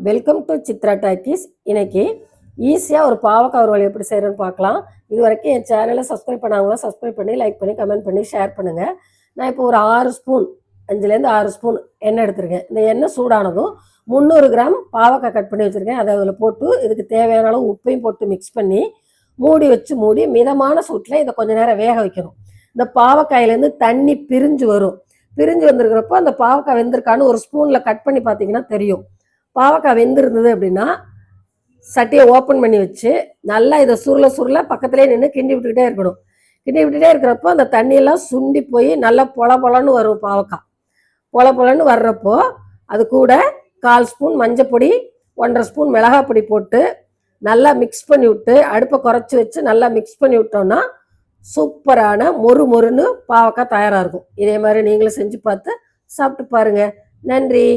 Welcome to Chitra talkies. இன்னைக்கு ஈஸியாக ஒரு பாவக்காய் வறுவல் எப்படி செய்கிறேன்னு பார்க்கலாம். இது வரைக்கும் என் சேனலை சப்ஸ்கிரைப் பண்ணாங்களா சப்ஸ்கிரைப் பண்ணி லைக் பண்ணி கமெண்ட் பண்ணி ஷேர் பண்ணுங்கள். நான் இப்போ ஒரு 6 ஸ்பூன் 5லேருந்து 6 ஸ்பூன் எண்ணெய் எடுத்துருக்கேன். இந்த எண்ணெய் சூடானதும் 300 கிராம் பாவக்காய் கட் பண்ணி வச்சுருக்கேன். அதை அதில் போட்டு இதுக்கு தேவையான அளவு உப்பையும் போட்டு மிக்ஸ் பண்ணி மூடி மிதமான சூட்டில் இதை கொஞ்சம் நேரம் வேக வைக்கணும். இந்த பாவக்காயிலேருந்து தண்ணி பிரிஞ்சு வரும். பிரிஞ்சு வந்திருக்கிறப்போ அந்த பாவக்காய் வெந்திருக்கான்னு ஒரு ஸ்பூனில் கட் பண்ணி பார்த்தீங்கன்னா தெரியும். பாவக்காய் வெந்திருந்தது அப்படின்னா சட்டியை ஓப்பன் பண்ணி வச்சு நல்லா இதை சுருளை பக்கத்துலேயே நின்று கிண்டி விட்டுக்கிட்டே இருக்கணும். கிண்டி விட்டுகிட்டே இருக்கிறப்போ அந்த தண்ணியெல்லாம் சுண்டி போய் நல்லா பொலன்னு வரும். பாவக்காய் பொலன்னு வர்றப்போ அது கூட 1/4 ஸ்பூன் மஞ்சப்பொடி, 1.5 ஸ்பூன் மிளகாய் பொடி போட்டு நல்லா மிக்ஸ் பண்ணி விட்டு அடுப்பை குறைச்சி வச்சு நல்லா மிக்ஸ் பண்ணி விட்டோம்னா சூப்பரான மொறுன்னு பாவக்காய் தயாராக இருக்கும். இதே மாதிரி நீங்களும் செஞ்சு பார்த்து சாப்பிட்டு பாருங்கள். நன்றி.